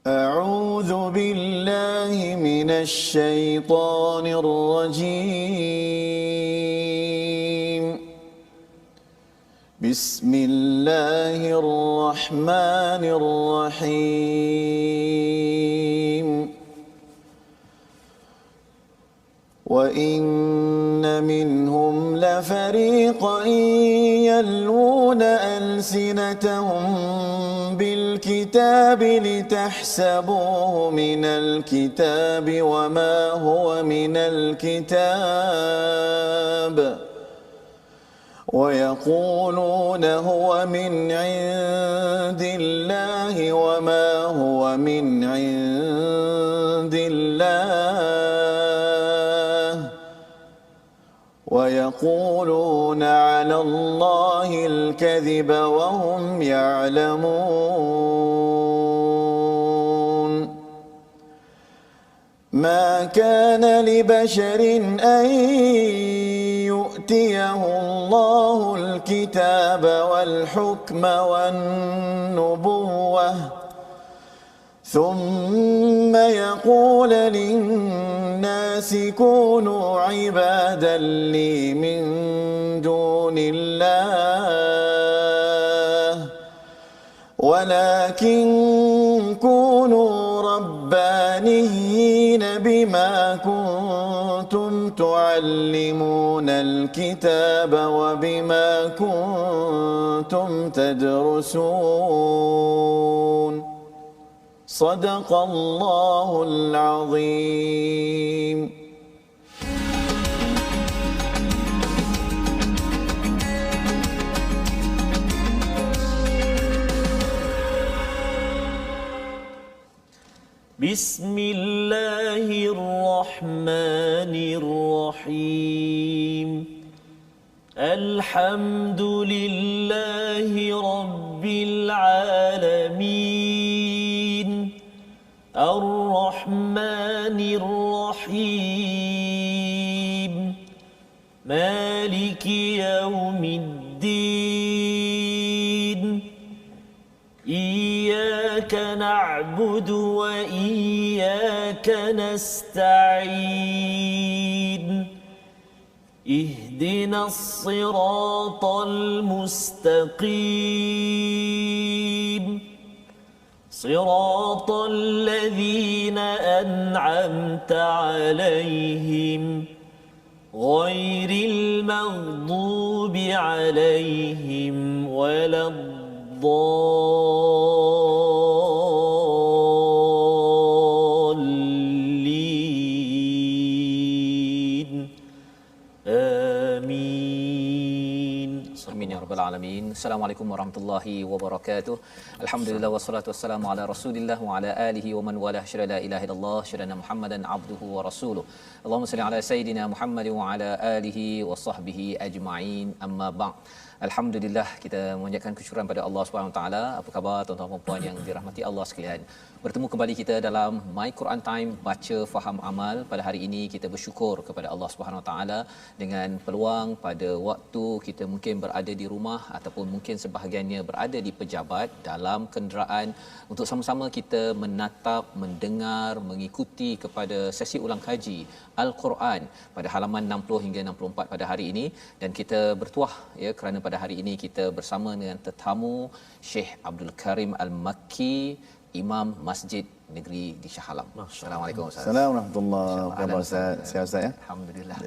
أعوذ بالله من الشيطان الرجيم بسم الله الرحمن الرحيم وإن منهم لفريقا يلوون ألسنتهم بالكتاب لتحسبوه من الكتاب وما هو من الكتاب ويقولون هو من عند الله وما هو من عند الله ويقولون على الله الكذب وهم يعلمون ما كان لبشر أن يؤتيه الله الكتاب والحكم والنبوة ثم يقول للناس كونوا عبادا لي من دون الله ولكن كونوا ربانيين بما كنتم تعلمون الكتاب وبما كنتم تدرسون صدق الله العظيم. بسم الله الرحمن الرحيم الحمد لله رب العالمين الرحمن الرحيم مالك يوم الدين إياك نعبد وإياك نستعين اهدنا الصراط المستقيم صراط الذين أنعمت عليهم غير المغضوب عليهم ولا الضالين آمين. Amin ya rabbal alamin. Assalamualaikum warahmatullahi wabarakatuh. Alhamdulillah wassalatu wassalamu ala Rasulillah wa ala alihi wa man walah. Syada la ilaha illallah, syada Muhammadan abduhu wa rasuluh. Allahumma salli ala sayidina Muhammad wa ala alihi wa sahbihi ajma'in. Amma ba'd. Alhamdulillah, kita memanjatkan kesyukuran pada Allah Subhanahu Wa Taala. Apa khabar tuan-tuan dan puan yang dirahmati Allah sekalian? Bertemu kembali kita dalam My Quran Time, baca faham amal. Pada hari ini kita bersyukur kepada Allah Subhanahu Wa Taala dengan peluang pada waktu kita mungkin berada di rumah ataupun mungkin sebahagiannya berada di pejabat dalam kenderaan untuk sama-sama kita menatap, mendengar, mengikuti kepada sesi ulang kaji Al-Quran pada halaman 60 hingga 64 pada hari ini, dan kita bertuah ya kerana pada hari ini kita bersama dengan tetamu Syekh Abdul Karim Al-Makki, Imam Masjid Negeri di Shah Alam. Assalamualaikum Ustaz. Assalamualaikum warahmatullahi wabarakatuh. Sihat Ustaz ya? Alhamdulillah.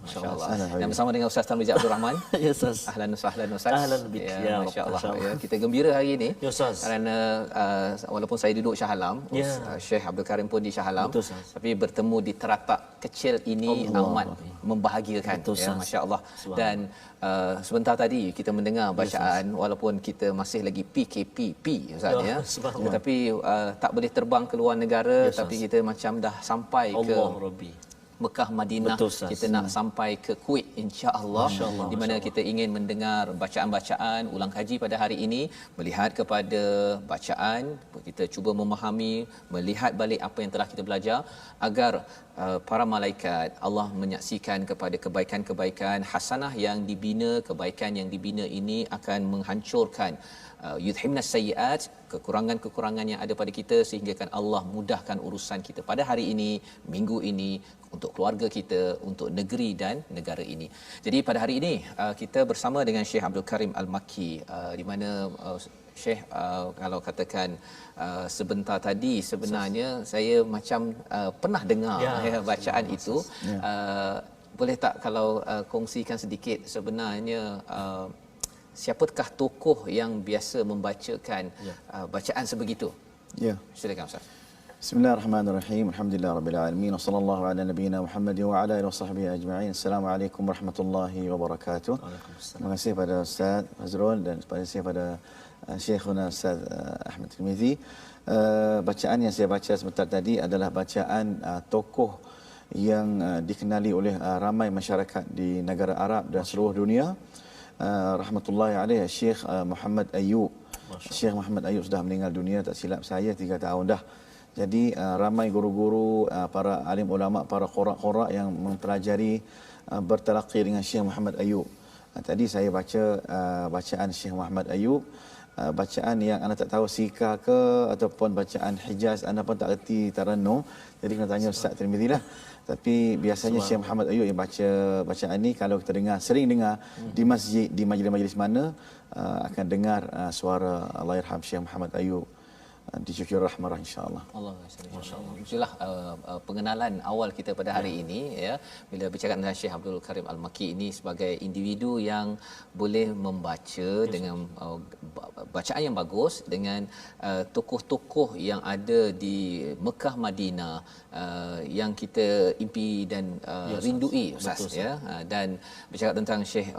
Masya-Allah. Dan bersama dengan Ustaz Tarmizi Abdul Rahman. Ya Ustaz. Ahlan wa sahlan Ustaz. Ahlan bik. Ya, masya-Allah. Ya, kita gembira hari ini. Ya Ustaz. Kerana walaupun saya duduk Shah Alam, Ya. Syekh Abdul Karim pun di Shah Alam. Betul, Ustaz. Tapi bertemu di teratak kecil ini Allah. amat membahagiakan. Betul, ya, Ustaz. masya-Allah. Dan sebentar tadi kita mendengar bacaan walaupun kita masih lagi PKPP Ustaz ya. Subhanallah. Tetapi tak boleh terbang ke luar negara, Ya, tapi kita macam dah sampai ke Allah Rabbi. Mekah, Madinah. Betul, Ustaz. Kita nak sampai ke Kuwait insya-Allah, Masya-Allah, di mana masya-Allah. kita ingin mendengar bacaan-bacaan ulang kaji pada hari ini, melihat kepada bacaan, kita cuba memahami, melihat balik apa yang telah kita belajar agar para malaikat Allah menyaksikan kepada kebaikan-kebaikan hasanah yang dibina, kebaikan yang dibina ini akan menghancurkan yudhimnas sayyiat, kekurangan-kekurangan yang ada pada kita sehingga kan Allah mudahkan urusan kita pada hari ini, minggu ini, untuk keluarga kita, untuk negeri dan negara ini. Jadi pada hari ini kita bersama dengan Syekh Abdul Karim Al-Makki, di mana Syekh kalau katakan sebentar tadi sebenarnya saya macam pernah dengar bacaan itu. Boleh tak kalau kongsikan sedikit sebenarnya siapakah tokoh yang biasa membacakan bacaan sebegitu? Ya. Silakan Ustaz. Bismillahirrahmanirrahim. Alhamdulillahirabbil alamin. Wassallallahu ala nabiyyina Muhammad wa ala alihi wasahbihi ajma'in. Assalamualaikum warahmatullahi wabarakatuh. Terima kasih pada Ustaz Fazrul dan terima kasih pada Syekhuna Ustaz Ahmad Tirmizi. Bacaan yang saya baca sebentar tadi adalah bacaan tokoh yang dikenali oleh ramai masyarakat di negara Arab dan seluruh dunia. Rahmatullahi alaihi Syekh Muhammad Ayub. Syekh Muhammad Ayub sudah meninggal dunia tak silap saya 3 tahun dah. Jadi ramai guru-guru, para alim ulama, para qura'-qura' yang mempelajari bertalaqi dengan Syekh Muhammad Ayub. Tadi saya baca bacaan Syekh Muhammad Ayub, bacaan yang anda tak tahu Sika ke ataupun bacaan Hijaz, anda pun tak erti tarannum. Jadi kena tanya Ustaz Tirmizi lah. Tapi biasanya Syekh Muhammad Ayub yang baca bacaan ni, kalau kita dengar, sering dengar di masjid, di majlis-majlis mana akan dengar suara Allahyarham Syekh Muhammad Ayub dicucur rahmah insya-Allah. Allah masya-Allah. Itulah pengenalan awal kita pada hari ini ya, bila bercakap dengan Syekh Abdul Karim Al-Makki ini sebagai individu yang boleh membaca dengan bacaan yang bagus dengan tokoh-tokoh yang ada di Mekah Madinah yang kita impi dan rindui Ustaz ya. Dan bercakap tentang Syekh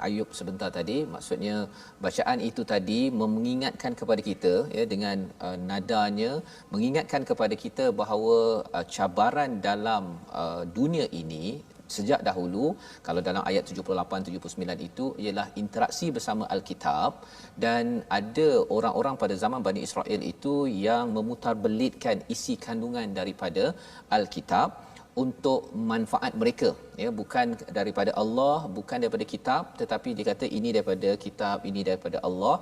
Ayub sebentar tadi, maksudnya bacaan itu tadi mengingatkan kepada kita ya, dengan nadanya mengingatkan kepada kita bahawa cabaran dalam dunia ini sejak dahulu, kalau dalam ayat 78-79 itu ialah interaksi bersama Alkitab, dan ada orang-orang pada zaman Bani Israel itu yang memutarbelitkan isi kandungan daripada Alkitab untuk manfaat mereka ya, bukan daripada Allah, bukan daripada kitab, tetapi dia kata ini daripada kitab, ini daripada Allah,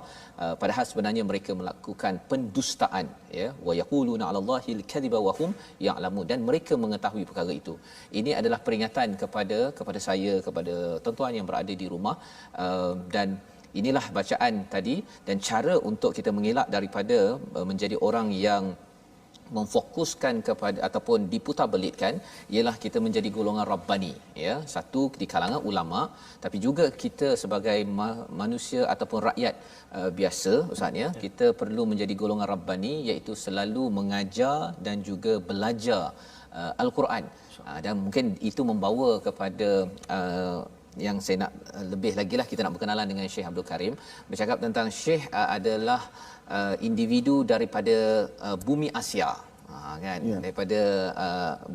padahal sebenarnya mereka melakukan pendustaan ya, wa yaquluna 'alallahi al-kadhiba wa hum ya'lamun, dan mereka mengetahui perkara itu. Ini adalah peringatan kepada saya, kepada tuan-tuan yang berada di rumah, dan inilah bacaan tadi, dan cara untuk kita mengelak daripada menjadi orang yang memfokuskan kepada ataupun diputarbelitkan ialah kita menjadi golongan rabbani ya, satu di kalangan ulama, tapi juga kita sebagai manusia ataupun rakyat biasa Ustaz ya, kita perlu menjadi golongan rabbani, iaitu selalu mengajar dan juga belajar Al-Quran. Dan mungkin itu membawa kepada yang saya nak lebih lagi lah, kita nak berkenalan dengan Syekh Abdul Karim. Bercakap tentang Syekh adalah individu daripada bumi Asia, kan, daripada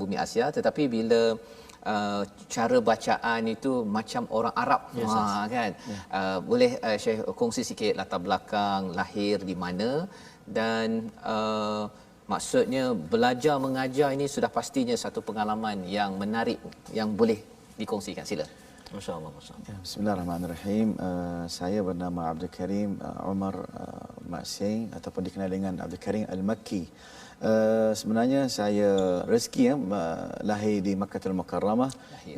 bumi Asia, tetapi bila cara bacaan itu macam orang Arab, kan. Boleh Syekh kongsi sikit latar belakang, lahir di mana, dan maksudnya belajar mengajar ini sudah pastinya satu pengalaman yang menarik yang boleh dikongsikan. Sila. Masya-Allah, masya-Allah. Ya, bismillahirrahmanirrahim. Saya bernama Abdul Karim Umar Mak Sing, ataupun dikenal dengan Abdul Karim Al-Makki. Sebenarnya saya rezeki lahir di Makkahul Mukarramah,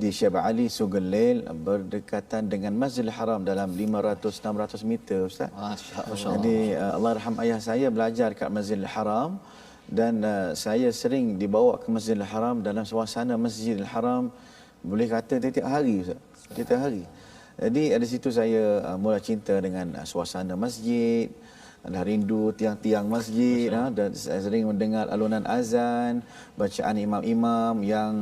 di Syabab Ali Sugelil, berdekatan dengan Masjidil Haram dalam 500-600 meter Ustaz. Masya-Allah. Jadi Allahyarham ayah saya belajar kat Masjidil Haram, dan saya sering dibawa ke Masjidil Haram dalam suasana Masjidil Haram, boleh kata tiap hari Ustaz. Tiap hari. Jadi dari situ saya mula cinta dengan suasana masjid, dah rindu tiang-tiang masjid, dan saya sering mendengar alunan azan, bacaan imam-imam yang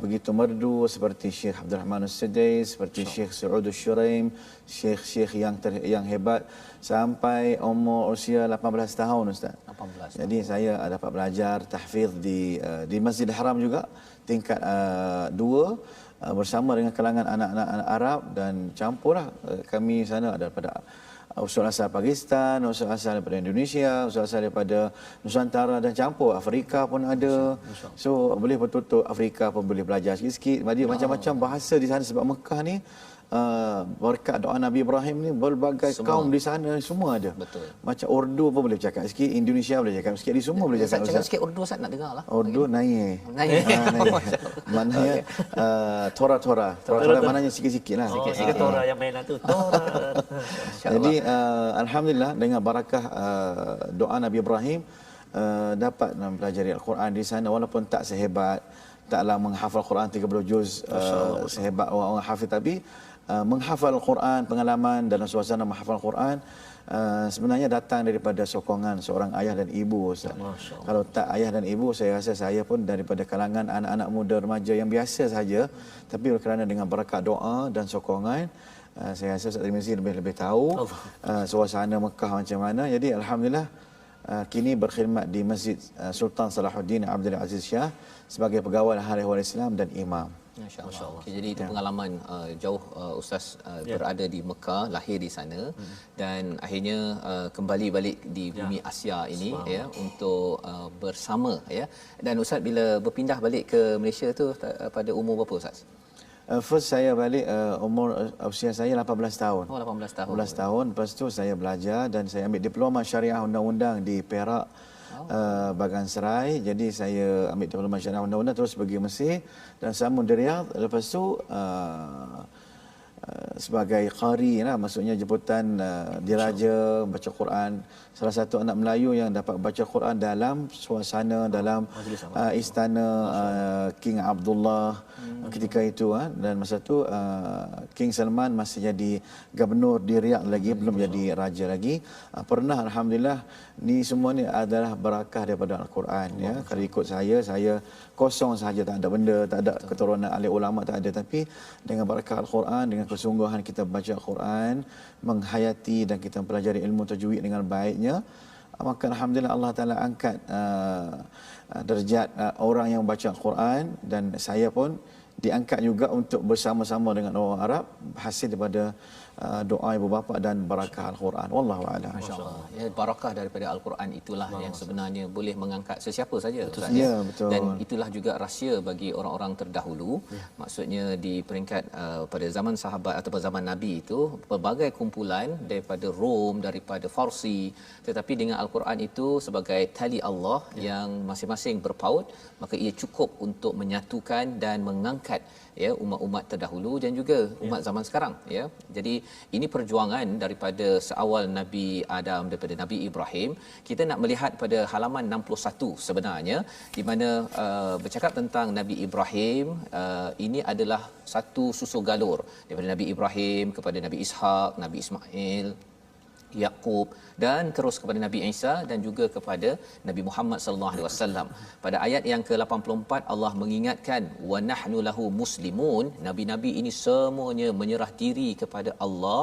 begitu merdu seperti Syekh Abdul Rahman As-Sudais, seperti Syekh Saud Al-Shuraim, syekh-syekh yang hebat sampai umur usia 18 tahun Ustaz. 18. Jadi saya dapat belajar tahfiz di Masjidil Haram juga, tingkat 2, bersama dengan kalangan anak-anak Arab, dan campurlah kami sana daripada usul asal Pakistan, usul asal daripada Indonesia, usul asal daripada Nusantara, dan campur Afrika pun ada. So boleh betul-betul Afrika pun boleh belajar sikit-sikit. Jadi macam-macam bahasa di sana, sebab Mekah ni berkat doa Nabi Ibrahim ni berbagai Semua. kaum di sana semua ada. Betul. Macam Urdu pun boleh cakap sikit, Indonesia boleh cakap sikit, di semua boleh Ustaz cakap. cakap sikit Urdu, Ustaz nak dengar lah. Urdu naik. Naik. Naik. Maknanya Tora maknanya sikit-sikit lah. Sikit Torah yang mainan tu. Torah. Jadi alhamdulillah dengan barakah doa Nabi Ibrahim dapat mempelajari Al-Quran di sana walaupun tak sehebat, taklah menghafal Quran 30 juz sehebat orang hafiz, tapi menghafal Al-Quran, pengalaman dalam suasana menghafal Al-Quran sebenarnya datang daripada sokongan seorang ayah dan ibu, Ustaz. Kalau tak ayah dan ibu, saya rasa saya pun daripada kalangan anak-anak muda remaja yang biasa saja, tapi kerana dengan berkat doa dan sokongan, saya rasa Ustaz Tirmizi lebih tahu suasana Mekah macam mana. Jadi alhamdulillah kini berkhidmat di Masjid Sultan Salahuddin Abdul Aziz Shah sebagai pegawai Ahli Waris Islam dan imam. Masya-Allah. Okay, jadi itu pengalaman jauh Ustaz berada di Mekah, lahir di sana dan akhirnya kembali balik di bumi Asia ini ya untuk bersama ya. Dan Ustaz bila berpindah balik ke Malaysia tu pada umur berapa Ustaz? First saya balik usia saya 18 tahun. Oh 18 tahun. 18 tahun. Lepas tu saya belajar dan saya ambil diploma syariah undang-undang di Perak, Bagan Serai. Jadi saya ambil diploma syariah undang-undang, terus pergi Mesir dan sambung di Riyadh. Lepas tu sebagai qari lah, maksudnya jemputan diraja baca Quran, salah satu anak Melayu yang dapat baca Quran dalam suasana dalam istana King Abdullah ketika itu dan masa tu King Salman masih jadi gubernur di Riyadh lagi, belum jadi raja lagi. Pernah alhamdulillah, ni semua ni adalah barakah daripada Al-Quran ya. Kalau ikut saya kosong sahaja, tak ada benda, tak ada keturunan ahli ulama, tak ada, tapi dengan barakah Al-Quran, dengan kesungguhan kita baca Al-Quran, menghayati dan kita mempelajari ilmu tajwid dengan baiknya, maka alhamdulillah Allah Taala angkat darjat orang yang baca Al-Quran, dan saya pun diangkat juga untuk bersama-sama dengan orang Arab hasil daripada doa ibu bapa dan barakah Al-Quran. Wallahu a'lam. Masya-Allah. Ya, barakah daripada Al-Quran itulah yang sebenarnya boleh mengangkat sesiapa saja Ustaz. Ya, betul. Dan itulah juga rahsia bagi orang-orang terdahulu. Maksudnya di peringkat pada zaman sahabat atau zaman Nabi itu pelbagai kumpulan daripada Rom, daripada Farsi, tetapi dengan Al-Quran itu sebagai tali Allah yang masing-masing berpaut, maka ia cukup untuk menyatukan dan mengangkat ya umat-umat terdahulu dan juga umat zaman sekarang ya. Jadi ini perjuangan daripada seawal Nabi Adam, daripada Nabi Ibrahim. Kita nak melihat pada halaman 61 sebenarnya, di mana bercakap tentang Nabi Ibrahim. Ini adalah satu susul galur daripada Nabi Ibrahim kepada Nabi Ishak, Nabi Ismail, Yaqub, dan terus kepada Nabi Isa dan juga kepada Nabi Muhammad sallallahu alaihi wasallam. Pada ayat yang ke-84 Allah mengingatkan wa nahnu lahu muslimun, nabi-nabi ini semuanya menyerah diri kepada Allah,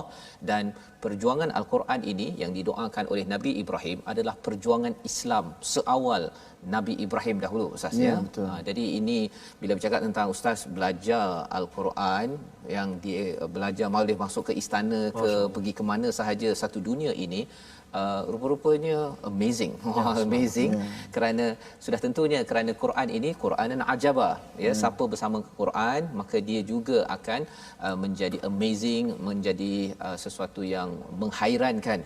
dan perjuangan Al-Quran ini yang didoakan oleh Nabi Ibrahim adalah perjuangan Islam seawal Nabi Ibrahim dahulu Ustaz ya. Jadi ini bila bercakap tentang Ustaz belajar Al-Quran, yang dia belajar boleh masuk ke istana ke pergi ke mana sahaja satu dunia ini, rupa-rupanya amazing. Amazing kerana sudah tentunya kerana Quran ini Quranan ajaba ya. Siapa bersama Quran maka dia juga akan menjadi amazing, menjadi sesuatu yang menghairankan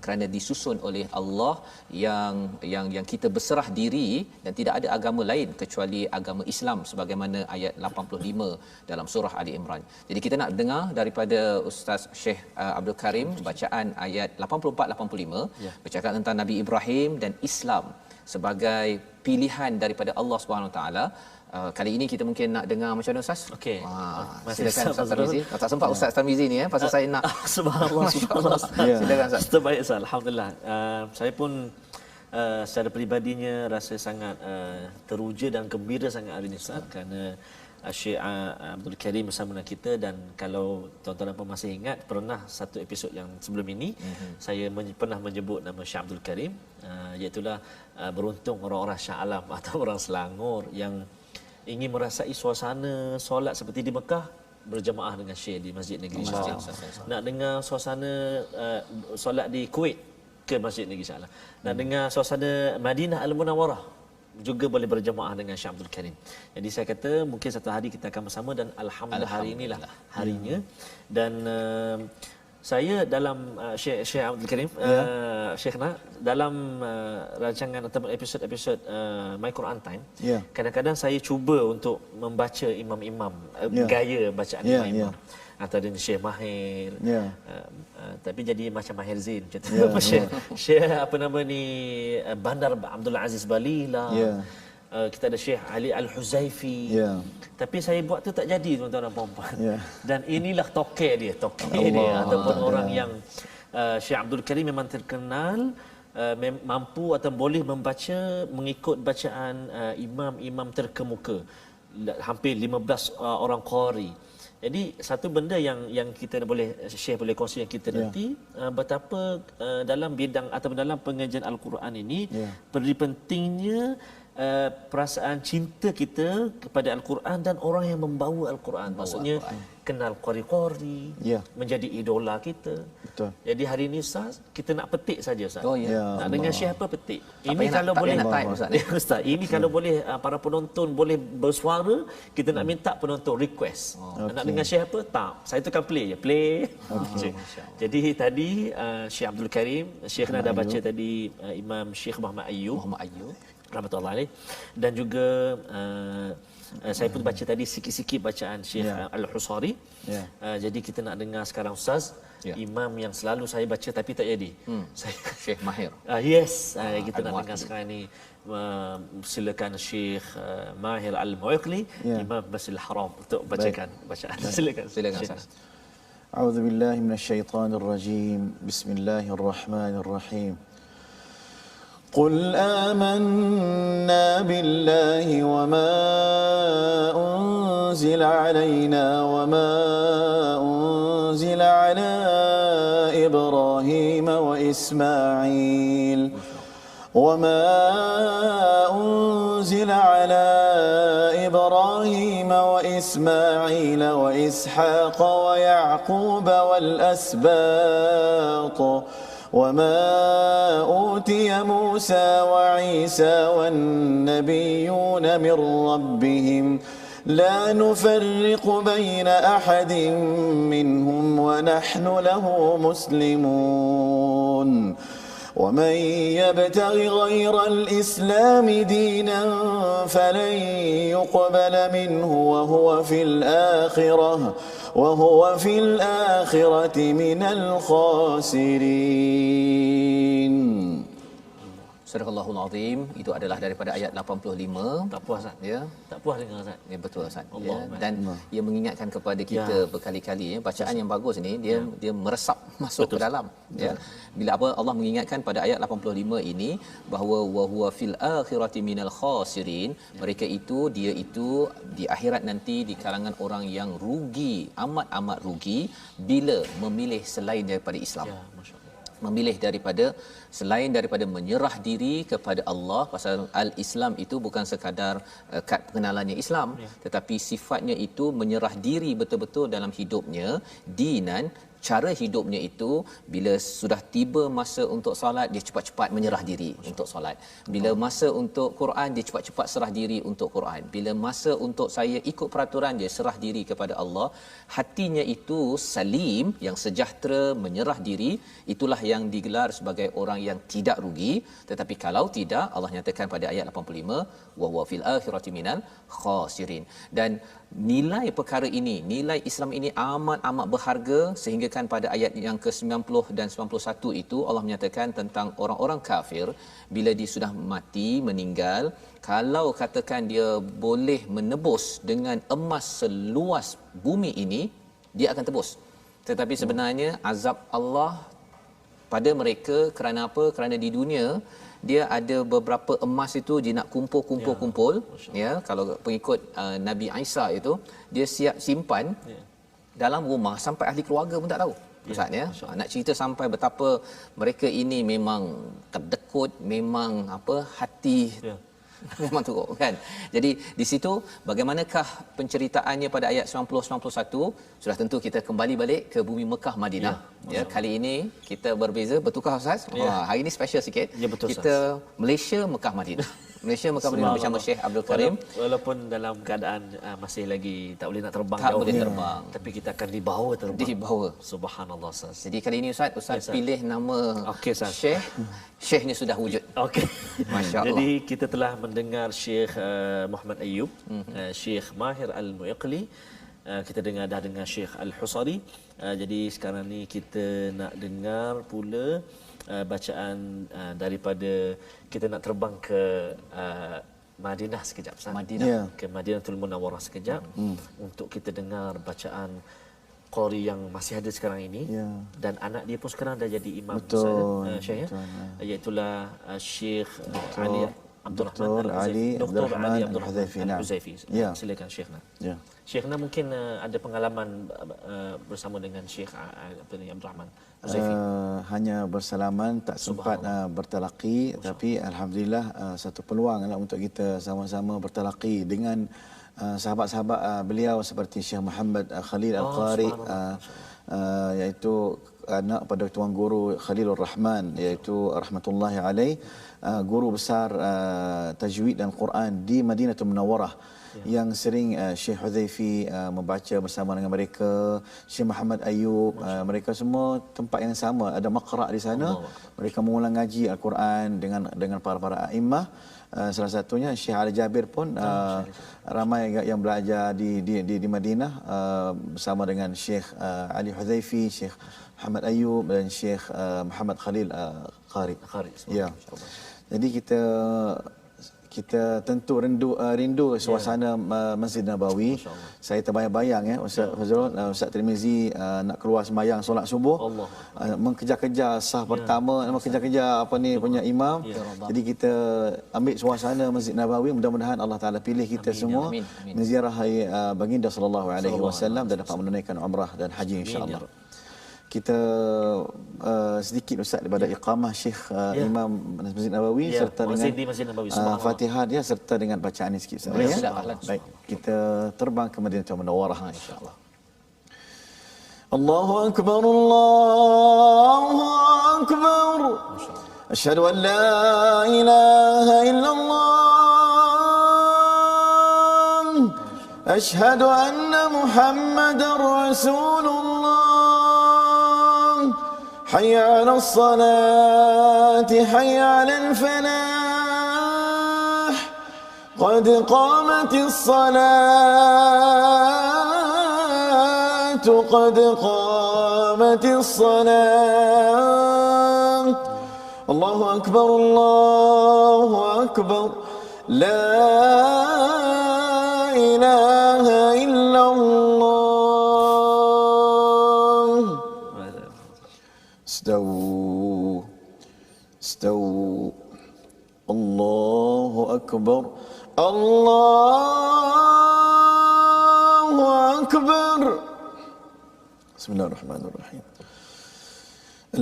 kerana disusun oleh Allah yang kita berserah diri, dan tidak ada agama lain kecuali agama Islam sebagaimana ayat 85 dalam surah Ali Imran. Jadi kita nak dengar daripada Ustaz Syekh Abdul Karim bacaan ayat 84-85 bercakap tentang Nabi Ibrahim dan Islam sebagai pilihan daripada Allah Subhanahu taala. Kali ini kita mungkin nak dengar macam mana Ustaz? Okey. Silakan Ustaz Tarmizi. Tak sempat Ustaz Tarmizi ni pasal saya nak subhanallah. Silakan Ustaz. Terbaik Ustaz, alhamdulillah. Saya pun secara peribadinya rasa sangat teruja dan gembira sangat hari ini Ustaz, kerana Syekh Abdul Karim bersama dengan kita. Dan kalau tuan-tuan dan puan masih ingat, pernah satu episod yang sebelum ini saya pernah menyebut nama Syekh Abdul Karim, iaitulah beruntung orang-orang Shah Alam atau orang Selangor yang ingin merasai suasana solat seperti di Mekah berjemaah dengan Syekh di Masjid Negeri Shah Alam. Nak dengar suasana solat di Kuwait ke Masjid Negeri Shah Alam. Nak dengar suasana Madinah Al-Munawwarah juga boleh berjemaah dengan Syekh Abdul Karim. Jadi saya kata mungkin satu hari kita akan bersama dan alhamdulillah hari inilah harinya. Dan saya dalam Syekh Abdul Karim, Syekhna dalam rancangan atau episod-episod My Quran Time, kadang-kadang saya cuba untuk membaca imam-imam, gaya bacaan imam-imam. Atau dengan Syekh Mahir, tapi jadi macam Mahir Zain macam tu. Syekh apa nama ni, Bandar Abdul Aziz Balila. Kita ada Syekh Ali Al-Huzaifi. Tapi saya buat tu tak jadi, tuan-tuan dan puan-puan. Dan inilah toke dia ataupun orang yang Syekh Abdul Karim memang terkenal mampu atau boleh membaca mengikut bacaan imam-imam terkemuka. Hampir 15 orang qari. Jadi satu benda yang kita boleh share, boleh kongsi yang kita nanti, betapa dalam bidang atau dalam pengajian Al-Quran ini beri pentingnya perasaan cinta kita kepada Al-Quran dan orang yang membawa Al-Quran. Maksudnya kenal qari-qari, menjadi idola kita. Betul. Jadi hari ini Ustaz, kita nak petik saja Ustaz. Nak Allah. dengar Syekh apa, petik. Tak Ini kalau boleh Ustaz, ini kalau boleh para penonton boleh bersuara, kita nak minta penonton request. Nak dengar Syekh apa? Tak. Saya tekan play je. Play. Jadi tadi Syekh Abdul Karim, Syekh dah baca tadi Imam Syekh Muhammad Ayyub rahmatullahi alaih, dan juga saya pun baca tadi sikit-sikit bacaan Syekh Al-Husari. Jadi kita nak dengar sekarang Ustaz, imam yang selalu saya baca tapi tak jadi. Syekh Mahir. Kita nak dengar sekarang ni. Silakan Syekh Mahir Al-Mu'iqli, Imam Masjidil Haram, untuk bacakan bacaan. Silakan Ustaz. A'udzu billahi minasyaitonir rajim. Bismillahirrahmanirrahim. قل آمنا بالله وما أنزل علينا وما أنزل على إبراهيم وإسماعيل وإسحاق ويعقوب والأسباط وما أوتي موسى وعيسى والنبيون من ربهم لا نفرق بين أحد منهم ونحن له مسلمون ومن يبتغ غير الإسلام دينا فلن يقبل منه وهو في الآخرة من الخاسرين. Surah Al-Allahul Azim itu adalah daripada ayat 85. Tak puas Ustaz. Ya. Tak puas dengar Ustaz. Ya, betul Ustaz. Dan ia mengingatkan kepada kita berkali-kali bacaan yang bagus ni dia meresap masuk ke dalam Bila Allah mengingatkan pada ayat 85 ini bahawa wa huwa fil akhirati minal khasirin, mereka itu dia itu di akhirat nanti di kalangan orang yang rugi, amat rugi bila memilih selain daripada Islam. Memilih selain daripada menyerah diri kepada Allah. Pasal al-Islam itu bukan sekadar kad pengenalannya Islam, tetapi sifatnya itu menyerah diri betul-betul dalam hidupnya, dinan, cara hidupnya itu bila sudah tiba masa untuk solat dia cepat-cepat menyerah diri untuk solat. Bila masa untuk Quran dia cepat-cepat serah diri untuk Quran. Bila masa untuk saya ikut peraturan dia serah diri kepada Allah. Hatinya itu salim, yang sejahtera, menyerah diri, itulah yang digelar sebagai orang yang tidak rugi. Tetapi kalau tidak, Allah nyatakan pada ayat 85 wa huwa fil akhirati minal khasirin. Dan nilai perkara ini, nilai Islam ini amat berharga, sehingga kan pada ayat yang ke-90 dan 91 itu Allah menyatakan tentang orang-orang kafir bila dia sudah mati, meninggal, kalau katakan dia boleh menebus dengan emas seluas bumi ini, dia akan tebus. Tetapi sebenarnya azab Allah pada mereka kerana apa? Kerana di dunia dia ada beberapa emas itu dia nak kumpul kalau pengikut Nabi Isa itu dia siap simpan dalam rumah sampai ahli keluarga pun tak tahu. Ustaz nak cerita sampai betapa mereka ini memang kedekut, memang hati memang teruk kan. Jadi di situ bagaimanakah penceritaannya pada ayat 90-91? Sudah tentu kita kembali balik ke bumi Mekah Madinah. Kali ini kita berbeza, bertukar Ustaz. Hari ini special sikit. Betul, kita Malaysia Mekah Madinah. Malaysia Mekah Madinah bersama Syekh Abdul Karim. Walaupun dalam keadaan masih lagi tak boleh nak terbang Tak jauh, boleh terbang. tapi kita akan dibawa terbang. Dibawa. Subhanallah, Ustaz. Jadi kali ini Ustaz Ustaz. pilih nama Okey, Ustaz. Syekh. Syekh ni sudah wujud. Okey. Masya-Allah. Jadi kita telah mendengar Syekh Muhammad Ayyub, Syekh Mahir Al-Muiqli, kita dah dengar Syekh Al-Husari. Jadi sekarang ni kita nak dengar pula bacaan daripada, kita nak terbang ke Madinah sekejap, Ustaz. Madinah. Ya. Ke Madinatul Munawwarah sekejap untuk kita dengar bacaan qari yang masih ada sekarang ini, Ya. dan anak dia pun sekarang dah jadi imam Betul, Syekh, betul, iaitulah Syekh Ali Abdul Rahman Dr. Ali Dr. Abdul Ali Rahman Abdul Al-Huzaifi. Rahman Naam. Al-Huzaifi. Ya. Silakan Syekhna. Ya. Syekhna mungkin ada pengalaman bersama dengan Syekh Abdul Rahman Al-Huzaifi. Hanya bersalaman, tak sempat bertalaqi, tapi alhamdulillah satu peluang lah untuk kita sama-sama bertalaqi dengan sahabat-sahabat beliau seperti Syekh Muhammad Khalil Al-Qari, iaitu anak pada Tuan Guru Khalilur Rahman, iaitu rahmatullahi alaih, guru besar tajwid dan Quran di Madinatul Munawwarah, yang sering Syekh Huzaifi membaca bersama dengan mereka. Syekh Muhammad Ayyub, mereka semua tempat yang sama, ada maqra' di sana. Mereka mengulang ngaji Al-Quran dengan para a'immah. Salah satunya Syekh Ali Jabir pun ramai yang belajar di Madinah bersama dengan Syekh Ali Huzaifi, Syekh Muhammad Ayyub dan Syekh Muhammad Khalil Qari. Ya. Jadi kita tentu rindu suasana Masjid Nabawi. Saya terbayang-bayang Ustaz Fazrul, Ustaz Tirmizi nak keluar sembahyang solat subuh, mengejar-kejar sah pertama, mengejar-kejar punya imam. Jadi kita ambil suasana Masjid Nabawi, mudah-mudahan Allah Taala pilih kita semua menziarahi baginda sallallahu alaihi wasallam dan dapat menunaikan umrah dan haji insya-Allah. Kita sedikit Ustaz daripada iqamah Syekh Imam Masjid Nabawi serta dengan di Masjid Nabawi, Fatihah dia serta dengan bacaan ini sikit Ustaz. Baik, kita terbang ke Madinatul Munawwarah insya-Allah. Allahu akbar, Allahu akbar. Asyhadu an la ilaha illallah. Asyhadu anna Muhammadar Rasulullah. حي على الصلاة حي على الفلاح قد قامت الصلاة قد قامت الصلاة الله أكبر الله أكبر لا إله إلا الله استووا استووا الله أكبر الله أكبر بسم الله الرحمن الرحيم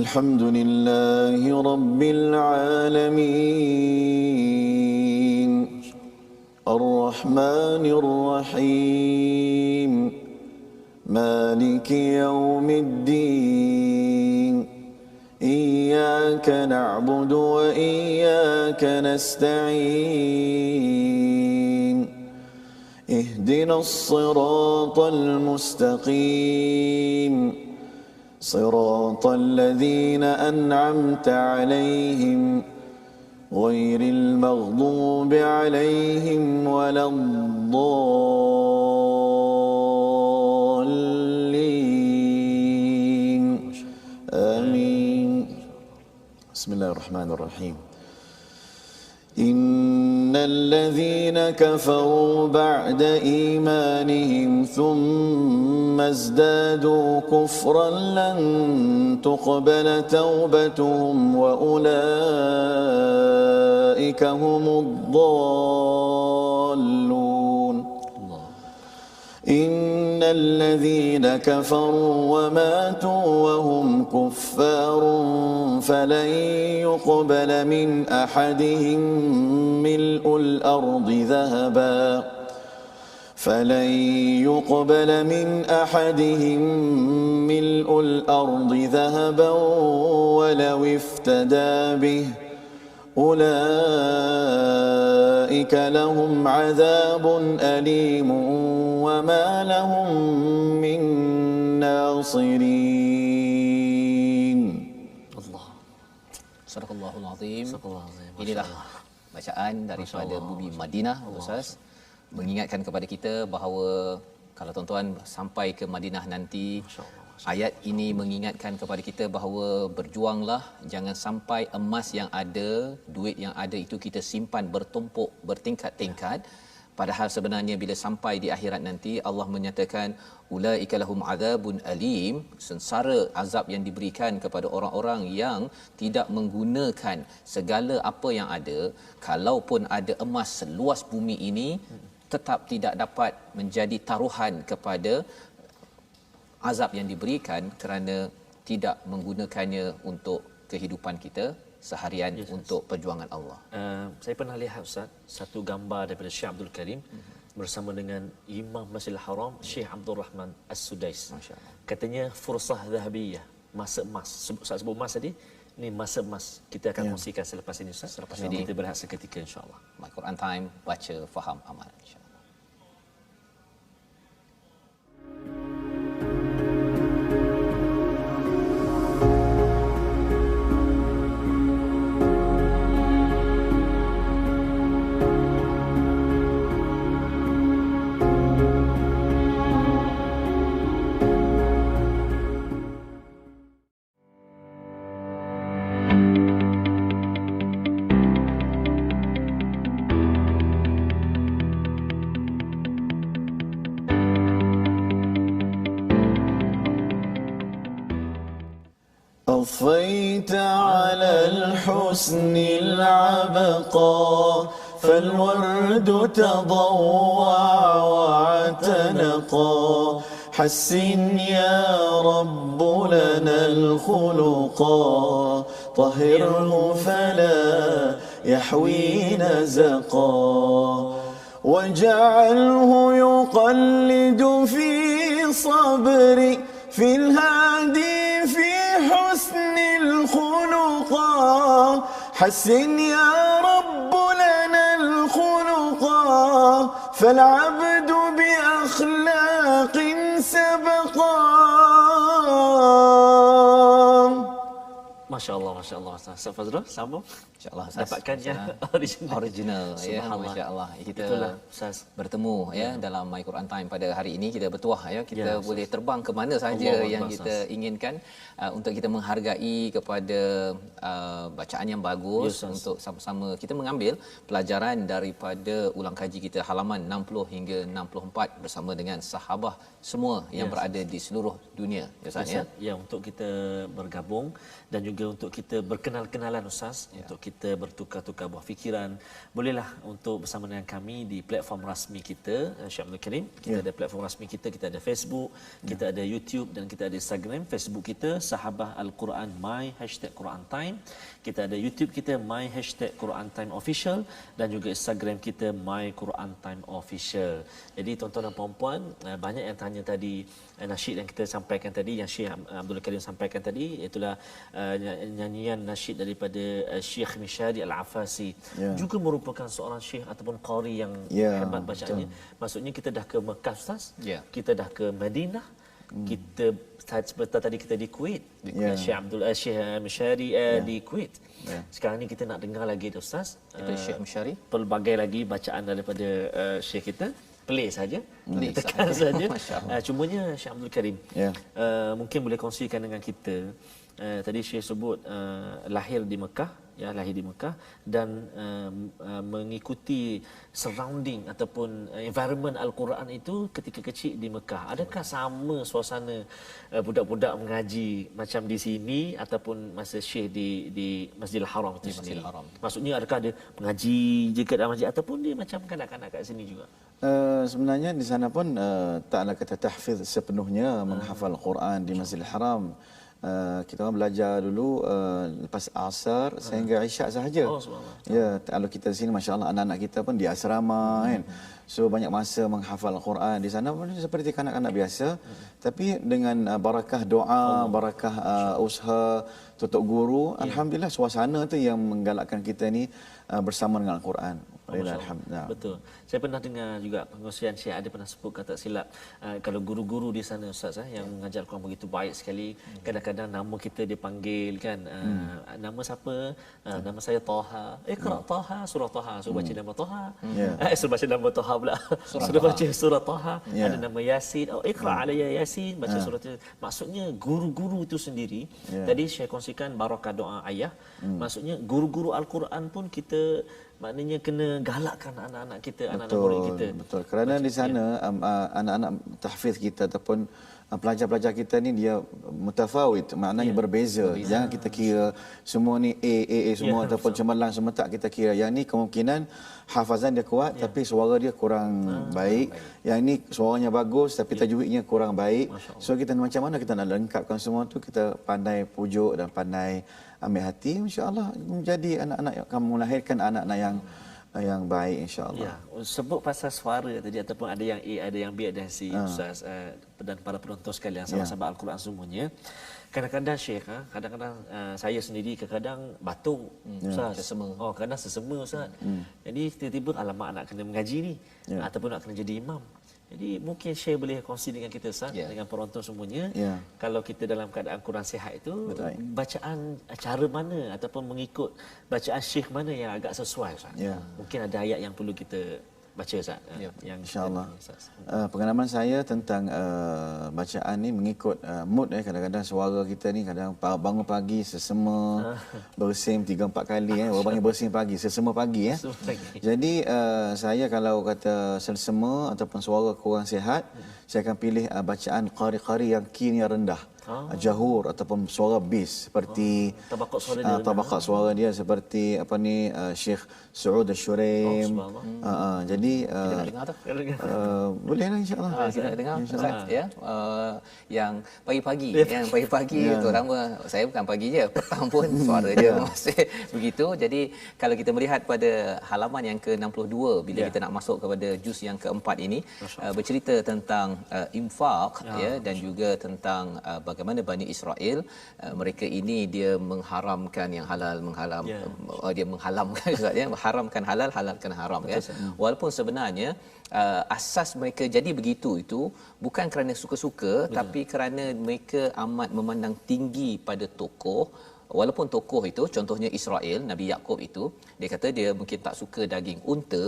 الحمد لله رب العالمين الرحمن الرحيم مالك يوم الدين إياك نعبد وإياك نستعين اهدنا الصراط المستقيم صراط الذين أنعمت عليهم غير المغضوب عليهم ولا الضالين آمين بسم الله الرحمن الرحيم إن الذين كفروا بعد إيمانهم ثم ازدادوا كفرا لن تقبل توبتهم وأولئك هم الضالون إن الذين كفروا وماتوا وهم كفار فلن يقبل من أحدهم ملء الأرض ذهبا فلن يقبل من أحدهم ملء الأرض ذهبا ولو افتدى به أولئك لهم عذاب أليم وما لهم من ناصرين. Allah. Sadaqallahul azim. Sadaqallahul azim. Inilah bacaan daripada Bumi Madinah, Ustaz, mengingatkan kepada kita bahawa kalau tuan-tuan sampai ke Madinah nanti, ayat ini mengingatkan kepada kita bahawa berjuanglah, jangan sampai emas yang ada, duit yang ada itu kita simpan bertumpuk bertingkat-tingkat. Padahal sebenarnya bila sampai di akhirat nanti Allah menyatakan ulaika lahum adzabun alim, sengsara azab yang diberikan kepada orang-orang yang tidak menggunakan segala apa yang ada. Kalaupun ada emas seluas bumi ini, tetap tidak dapat menjadi taruhan kepada azab yang diberikan kerana tidak menggunakannya untuk kehidupan kita seharian, untuk perjuangan Allah. Saya pernah lihat Ustaz satu gambar daripada Syekh Abdul Karim bersama dengan Imam Masjidil Haram Syekh Abdul Rahman As-Sudais. Masya-Allah. Katanya fursah zahabiyah, masa emas. Ustaz sebut emas tadi, ni masa emas. Kita akan kongsikan selepas ini Ustaz. Selepas Jadi ini kita berehat seketika insya-Allah. My Quran Time, baca, faham, amal, insya-Allah. أضفيت على الحسن العبقى فالورد تضوع واعتنقا حسن يا رب لنا الخلقا طهره فلا يحوي نزقا واجعله يقلد في صبري في الهادي في حسن الخلقا حسن يا رب لنا الخلقا فالعبد بأخلاق سبقا. Masya Allah, Masya Allah. Ustaz Fazrul, sambung. InsyaAllah Dapatkan yang original. Ya, masya-Allah. Kita Itulah, Ustaz. bertemu ya dalam My Quran Time pada hari ini. Kita bertuah ya, kita boleh terbang ke mana saja Allah yang Allah, kita inginkan, untuk kita menghargai kepada bacaan yang bagus, untuk sama-sama kita mengambil pelajaran daripada ulang kaji kita halaman 60 hingga 64 bersama dengan sahabat semua yang berada di seluruh dunia. Ya, untuk kita bergabung dan juga untuk kita berkenal-kenalan Ustaz, untuk kita bertukar-tukar buah fikiran. Bolehlah untuk bersama dengan kami di platform rasmi kita Syekh Abdul Karim. Kita ada platform rasmi kita, kita ada Facebook, kita ada YouTube dan kita ada Instagram. Facebook kita Sahabah Al-Quran My #Quran Time. Kita ada YouTube kita My #Quran Time Official dan juga Instagram kita My Quran Time Official. Jadi tuan-tuan dan puan-puan, banyak yang tanya tadi nasyid yang kita sampaikan tadi, yang Syekh Abdul Karim sampaikan tadi, itulah nyanyian nasyid daripada Syekh Mishari Al-Afasi, juga merupakan seorang syekh ataupun qari yang hebat bacaannya. Maksudnya kita dah ke Mekah Ustaz, kita dah ke Madinah, kita seperti tadi kita di Kuwait, Syekh Mishari di Kuwait. Sekarang ni kita nak dengar lagi tu Ustaz, Syekh Mishari, pelbagai lagi bacaan daripada syekh kita. Play saja, tekan saja. Cumanya Syekh Abdul Karim, mungkin boleh kongsikan dengan kita. Tadi Syekh sebut lahir di Mekah, lahir di Mekah dan mengikuti surrounding ataupun environment Al-Quran itu ketika kecil di Mekah. Adakah sama suasana budak-budak mengaji macam di sini ataupun masa Syekh di Masjidil Haram itu sendiri? Maksudnya adakah ada mengaji je kat dalam masjid ataupun dia macam kanak-kanak kat sini juga? Sebenarnya di sana pun taklah kata tahfiz sepenuhnya menghafal Quran di Masjidil Haram. kita orang belajar dulu lepas asar sehingga isyak sahaja. Oh, subhanallah. Ya, kalau kita di sini masya-Allah anak-anak kita pun di asrama kan. So banyak masa menghafal Al-Quran di sana pun seperti kanak-kanak biasa. Tapi dengan barakah doa, barakah usaha tutup guru, alhamdulillah suasana tu yang menggalakkan kita ni bersama dengan Al-Quran. Alhamdulillah. Betul. Saya pernah dengar juga pengursian Syekh ada pernah sebut kata silap kalau guru-guru di sana ustaz yang mengajar Quran begitu baik sekali, kadang-kadang nama kita dipanggil kan, nama siapa? Nama saya Taha. Iqra Taha, surah Taha. Suruh baca nama Taha. Suruh baca nama Taha pula. Suruh baca surah Taha. Ada nama Yasin. Oh, Iqra alayya Yasin, baca surah itu. Maksudnya guru-guru itu sendiri. Tadi Syekh kongsikan barakah doa ayah. Maksudnya guru-guru Al-Quran pun kita maknanya kena galakkan anak-anak kita, anak-anak murid kita. Betul. Kerana di sana anak-anak tahfiz kita ataupun pelajar-pelajar kita ni dia mutafawid, maknanya berbeza. Jangan kita kira semua ni A semua ataupun cemerlang semua, tak, kita kira yang ni kemungkinan hafazan dia kuat tapi suara dia kurang baik. Yang ni suaranya bagus tapi tajwidnya kurang baik. So kita macam mana kita nak lengkapkan semua tu, kita pandai pujuk dan pandai ambil hati, insya-Allah menjadi anak-anak yang akan melahirkan anak-anak yang baik, insya-Allah. Ya, sebut pasal suara tadi ataupun ada yang A, ada yang B, ada yang C, ustaz dan para penonton sekalian, sahabat-sahabat Al-Quran semuanya. Kadang-kadang Syekh, kadang-kadang saya sendiri kadang-kadang batuk, ustaz. Sesema. Oh, kadang sesema, ustaz. Jadi tiba-tiba alamak nak kena mengaji ni ataupun nak kena jadi imam. Jadi mungkin Syekh boleh kongsi dengan kita Ustaz, dengan penonton semuanya. Kalau kita dalam keadaan kurang sihat itu, bacaan cara mana ataupun mengikut bacaan Syekh mana yang agak sesuai Ustaz? Mungkin ada ayat yang perlu kita baca Ustaz. Yang insya-Allah. Pengalaman saya tentang bacaan ni mengikut mood. Kadang-kadang suara kita ni kadang bangun pagi sesema, bersin 3-4 kali baru panggil bersin pagi, sesema pagi Jadi saya kalau kata sesema ataupun suara kurang sihat, saya akan pilih bacaan qari-qari yang kini rendah. Jahur ataupun suara bass seperti tabaqat suara dia seperti apa ni Syekh Saud Al-Shuraim. Jadi boleh lah insya-Allah. Kita nak dengar Ustaz ya. Yang pagi-pagi, itu lama saya bukan pagi je, petang pun suara dia masih begitu. Jadi kalau kita melihat pada halaman yang ke-62 bila kita nak masuk kepada juz yang keempat ini, bercerita tentang infak dan juga tentang bagaimana Bani Israel mereka ini dia mengharamkan yang halal, dia mengharamkan haramkan halal, halalkan haram. Walaupun sebenarnya asas mereka jadi begitu itu bukan kerana suka-suka, tapi kerana mereka amat memandang tinggi pada tokoh. Walaupun tokoh itu contohnya Israel, Nabi Yaqub itu, dia kata dia mungkin tak suka daging unta,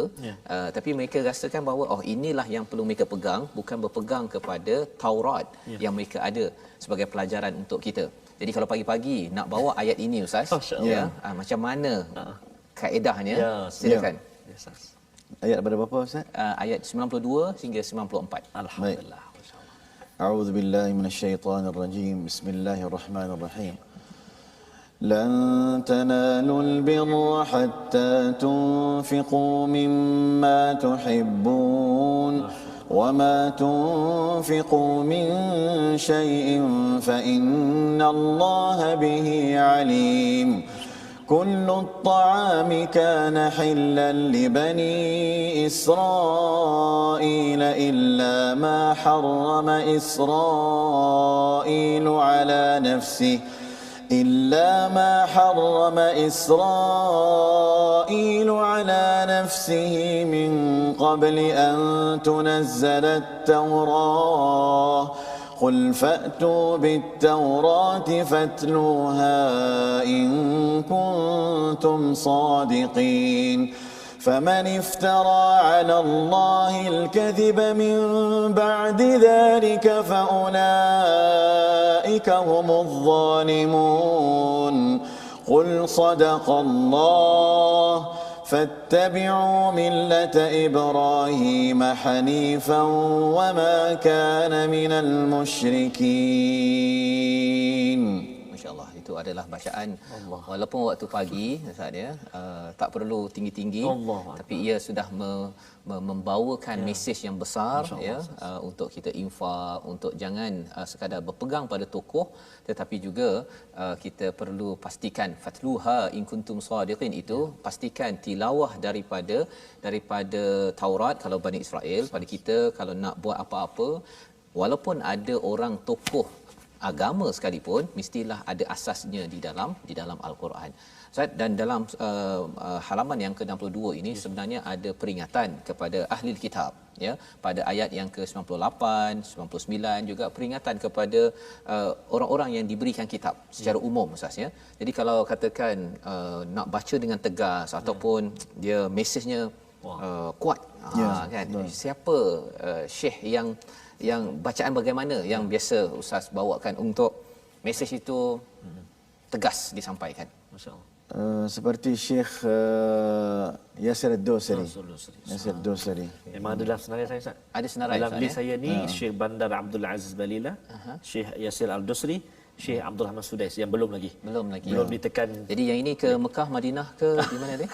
tapi mereka rasakan bahawa inilah yang perlu mereka pegang, bukan berpegang kepada Taurat yang mereka ada sebagai pelajaran untuk kita. Jadi kalau pagi-pagi nak bawa ayat ini Ustaz, macam mana kaedahnya? Silakan. Ayat pada berapa Ustaz? Ayat 92 hingga 94. Alhamdulillah. A'udzubillahi minasyaitonirrajim. Bismillahirrahmanirrahim. لن تنالوا البر حتى تنفقوا مما تحبون وما تنفقوا من شيء فإن الله به عليم كل الطعام كان حلا لبني إسرائيل إلا ما حرم إسرائيل على نفسه من قبل أن تنزل التوراة قل فأتوا بالتوراة فاتلوها إن كنتم صادقين فمن افترى على الله الكذب من بعد ذلك فأولئك هم الظالمون قل صدق الله فاتبعوا ملة إبراهيم حنيفا وما كان من المشركين. masya-Allah. Itu adalah bacaan Allah. Walaupun waktu pagi Ustaz ya, tak perlu tinggi-tinggi Allah. tapi ia sudah membawakan mesej yang besar ya, untuk kita infak, untuk jangan sekadar berpegang pada tokoh, tetapi juga kita perlu pastikan fatluha in kuntum sadiqin, itu pastikan tilawah daripada Taurat kalau Bani Israel. Pada kita kalau nak buat apa-apa, walaupun ada orang tokoh agama sekalipun, mestilah ada asasnya di dalam Al-Quran. Dan dalam halaman yang ke-62 ini sebenarnya ada peringatan kepada ahli kitab ya, pada ayat yang ke-98, 99 juga peringatan kepada orang-orang yang diberikan kitab secara umum Ustaz ya. Jadi kalau katakan nak baca dengan tegas ataupun dia mesejnya kuat kan, siapa syekh yang bacaan bagaimana yang biasa Ustaz bawakan untuk mesej itu tegas disampaikan? Masya-Allah. Seperti Syekh Yasir Ad-Dosari. Yasir Ad-Dosari. Memang ada dalam senarai saya Ustaz. Ada senarai dalam list ya? saya ni Syekh Bandar Abdul Aziz Balila, Syekh Yasir Al-Dosri, Syekh Abdul Rahman Sudais yang belum lagi. Belum ditekan. Jadi yang ini ke Mekah, Madinah ke di mana dia?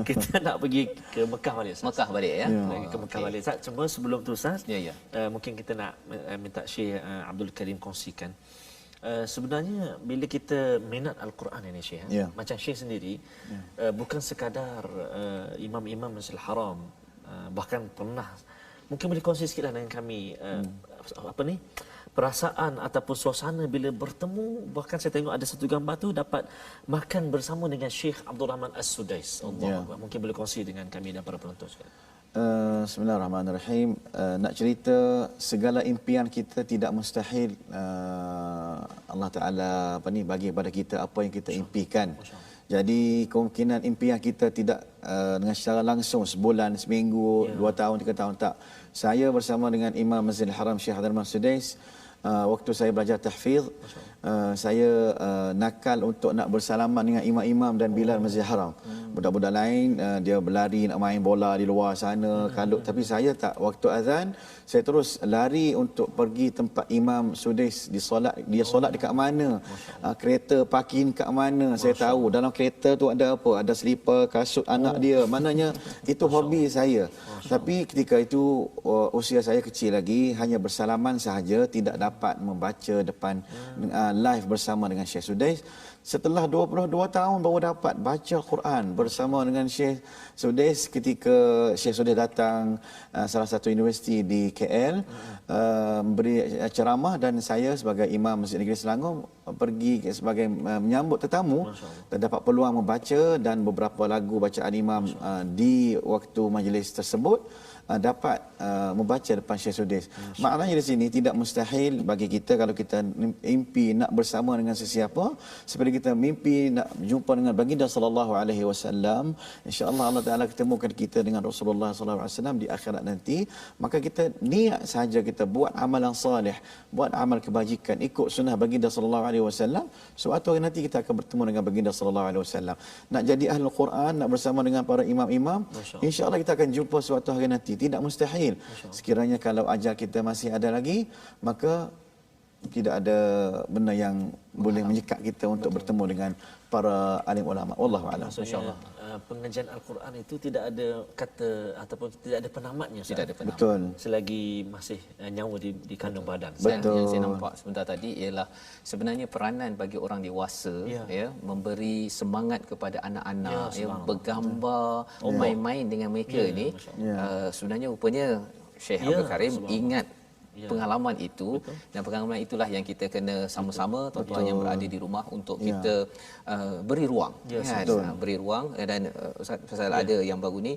Kita nak pergi ke Mekah balik Ustaz. Mekah balik ya. Lagi ke Mekah balik Ustaz. Cuma sebelum tu Ustaz, Ya. mungkin kita nak minta Syekh Abdul Karim kongsikan. Sebenarnya bila kita minat Al-Quran ini Syekh, macam Syekh sendiri bukan sekadar imam-imam Masjidil Haram, bahkan pernah mungkin boleh kongsi sikitlah dengan kami perasaan ataupun suasana bila bertemu. Bahkan saya tengok ada satu gambar tu dapat makan bersama dengan Syekh Abdul Rahman As-Sudais. Mungkin boleh kongsi dengan kami dan para penonton sekalian. Bismillahirrahmanirrahim. Nak cerita segala impian kita tidak mustahil Allah Taala bagi pada kita apa yang kita impikan. Jadi kemungkinan impian kita tidak dengan secara langsung sebulan, seminggu, 2 tahun, 3 tahun, tak. Saya bersama dengan Imam Masjidil Haram Syekh Abdul Rahman Sudais, waktu saya belajar tahfiz, saya nakal untuk nak bersalaman dengan imam-imam dan Bilal Masjidil Haram. Budak-budak lain dia berlari nak main bola di luar sana, kalut, tapi saya tak. Waktu azan saya terus lari untuk pergi tempat Imam Sudais dia solat dekat mana, kereta parking kat mana, saya tahu dalam kereta tu ada apa, ada selipar, kasut anak dia, maknanya itu hobi saya. Tapi ketika itu usia saya kecil lagi, hanya bersalaman sahaja, tidak dapat membaca depan live bersama dengan Syekh Sudais. Setelah 22 tahun baru dapat baca Quran bersama dengan Syekh Sudais ketika Syekh Sudais datang salah satu universiti di KL, memberi ceramah dan saya sebagai imam Masjid Negeri Selangor pergi sebagai menyambut tetamu dan dapat peluang membaca, dan beberapa lagu bacaan imam di waktu majlis tersebut dapat membaca depan Syekh Sudais. Maknanya di sini tidak mustahil bagi kita kalau kita mimpi nak bersama dengan sesiapa, seperti kita mimpi nak jumpa dengan baginda sallallahu alaihi wasallam, insya-Allah Allah Taala ketemukan kita dengan Rasulullah sallallahu alaihi wasallam di akhirat nanti. Maka kita niat saja kita buat amalan soleh, buat amal kebajikan, ikut sunnah baginda sallallahu alaihi wasallam, suatu hari nanti kita akan bertemu dengan baginda sallallahu alaihi wasallam. Nak jadi ahlul Quran, nak bersama dengan para imam-imam, insya-Allah kita akan jumpa suatu hari nanti. Tidak mustahil. Sekiranya kalau ajal kita masih ada lagi, maka tidak ada benda yang boleh menyekat kita untuk bertemu dengan para alim ulama. Wallahu a'lam. Masya-Allah. Pengajian Al-Quran itu tidak ada kata ataupun tidak ada penamatnya. Tidak ada penamat. Betul. Selagi masih nyawa di kandung badan. Betul. Yang saya nampak sebentar tadi ialah sebenarnya peranan bagi orang dewasa ya, memberi semangat kepada anak-anak ya, bergambar, main-main dengan mereka ni. Sebenarnya rupanya Syekh Abdul Karim ingat pengalaman itu. Betul. Dan pengalaman itulah yang kita kena sama-sama tuan-tuan yang berada di rumah untuk kita beri ruang kan, beri ruang. Dan Ustaz pasal ada yang baru ni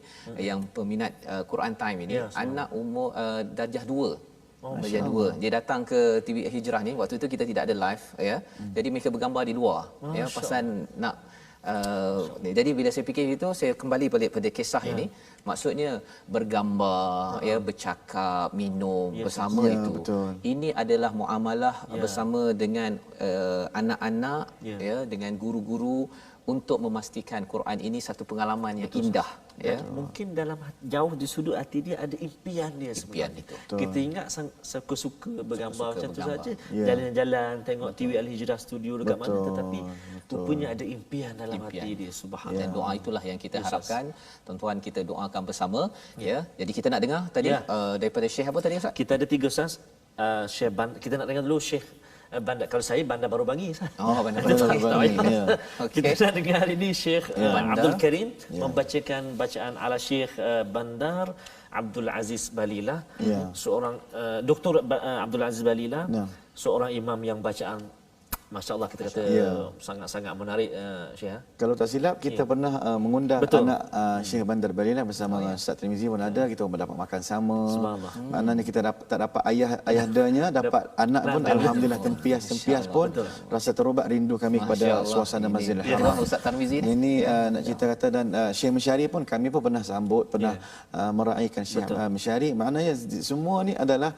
yang peminat Quran Time ini, anak umur darjah 2. Darjah 2 dia datang ke TV Hijrah ni, waktu itu kita tidak ada live ya. Jadi mereka bergambar di luar ya, pasal nak jadi bila saya fikir itu, saya kembali balik pada kisah ini. Maksudnya bergambar ya, bercakap, minum bersama itu. Betul. Ini adalah muamalah bersama dengan anak-anak ya, dengan guru-guru untuk memastikan Quran ini satu pengalaman yang indah, ya. Mungkin dalam jauh di sudut hati dia ada impian dia sebenarnya. itu. Kita ingat suka-suka bergambar macam tu bergambar. saja. Ya. Jalan-jalan tengok TV Al-Hijrah studio dekat mana, Betul, tetapi betul. rupanya ada impian dalam Impian. hati dia. Subhanallah. Dan doa itulah yang kita harapkan tuan-tuan kita doakan bersama, ya. Jadi kita nak dengar tadi Ya. daripada Syekh apa tadi Ustaz? Kita ada 3 Ustaz. Syekh kita nak dengar dulu Syekh Bandar. Kalau saya Bandar baru bagi Ustaz. Oh, benar. Ya. Okey. Kita nak dengar hari ini Syekh Bandar. Abdul Karim membacakan bacaan ala Syekh Bandar Abdul Aziz Balila, Ya. seorang Dr. Abdul Aziz Balila, Ya. seorang imam yang bacaan masya-Allah kita kata Ya. sangat-sangat menarik Syekh. Kalau tak silap kita pernah mengundang Betul. anak Syekh Bandar Balila bersama Ustaz Tirmizi pun ada, kita pun dapat makan sama. Subhanallah. Maknanya kita tak dapat ayahdanya, dapat anak pun alhamdulillah tempias pun rasa terubat rindu kami kepada Masya Allah. suasana Ini Masjidil dia Haram. Ustaz Tarmizi ni. Ini nak cerita kata dan Syekh Mesyari pun kami pun pernah sambut, pernah meraihkan Syekh Mesyari. Maknanya semua ni adalah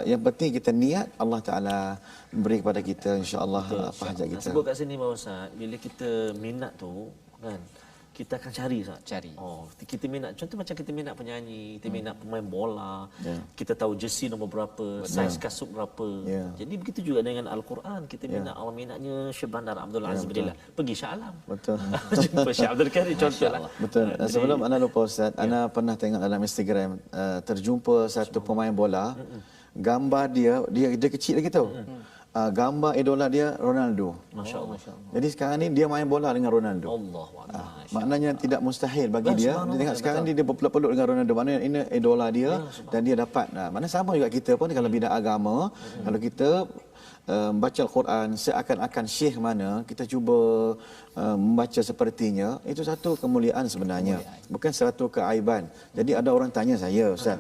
yang penting kita niat Allah Taala beri kepada kita insya-Allah apa hajat kita. Sebut kat sini Bapak Ustaz, bila kita minat tu kan, kita akan cari Ustaz. Cari. Oh, kita minat. Contoh macam kita minat penyanyi, kita minat pemain bola. Ya. Kita tahu jersey nombor berapa, saiz kasut berapa. Ya. Jadi begitu juga dengan Al-Quran. Kita minat, Allah minatnya Syekh Bandar Abdul Aziz Billah. Pergi Shah Alam. Betul. Jumpa Syekh Abdul Karim contohlah. Betul. Sebelum Ana lupa Ustaz, Ana pernah tengok dalam Instagram terjumpa satu pemain bola. Gambar dia kecil lagi tau. Gambar idola dia Ronaldo. Masya-Allah. Jadi sekarang ni dia main bola dengan Ronaldo. Allahu Akbar. Maknanya tidak mustahil bagi dia. Dia tengok sekarang ni dia berpeluk-peluk dengan Ronaldo. Maknanya ini idola dia dan dia dapat. Mana sama juga kita pun kalau bidang agama, kalau kita membaca Al-Quran seakan-akan syekh mana, kita cuba membaca sepertinya, itu satu kemuliaan sebenarnya. Bukan satu keaiban. Jadi ada orang tanya saya, Ustaz,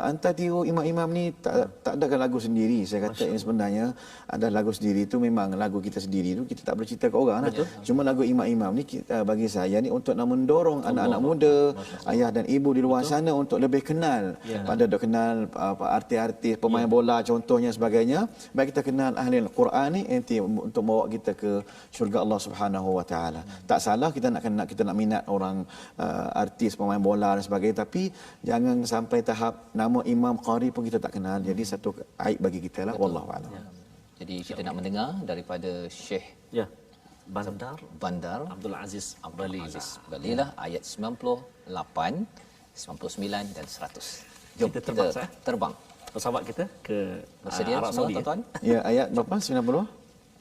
anta tiru imam-imam ni tak ada lagu sendiri. Saya kata ini sebenarnya ada lagu sendiri itu memang lagu kita sendiri tu kita tak boleh cerita ke orang lah. Cuma lagu imam-imam ni bagi saya ni untuk nak mendorong anak-anak muda, ayah dan ibu di luar sana untuk lebih kenal pada dok kenal artis-artis, pemain bola contohnya sebagainya. Baik kita kenal ahli Al-Quran ni nanti untuk bawa kita ke syurga Allah Subhanahu Wa Taala. Tak salah kita nak minat orang artis, pemain bola dan sebagainya, tapi jangan sampai tahap nama imam qari pun kita tak kenal. Jadi satu aib bagi kita lah, wallahu a'lam. Jadi kita nak mendengar daripada Syekh Ya. Bandar Abdul Aziz Balila ayat 98, 99 dan 100. Jom Kita terbang, Sah. terbang. Pesawat kita ke Bersedia Arab semua Saudi. tuan-tuan? Ya, ayat berapa? 90?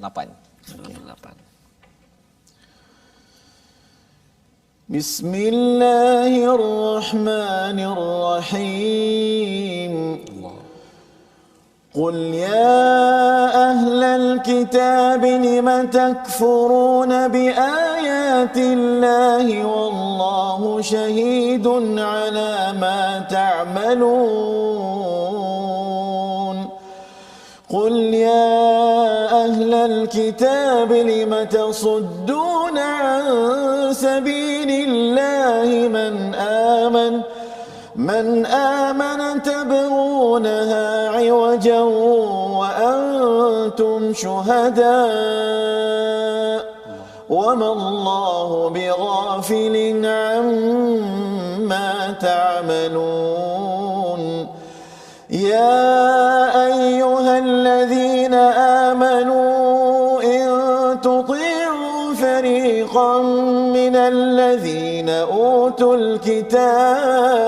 8. 98. بسم الله الرحمن الرحيم قل يا أهل الكتاب لم تكفرون بآيات الله والله شهيد على ما تعملون قل يا أهل الكتاب لم تصدون عن سبيل الله من آمن تبغونها عوجا وأنتم شهداء وما الله بغافل عما تعملون يا أيها الذين آمنوا إن تطيعوا فريقا من الذين أوتوا الكتاب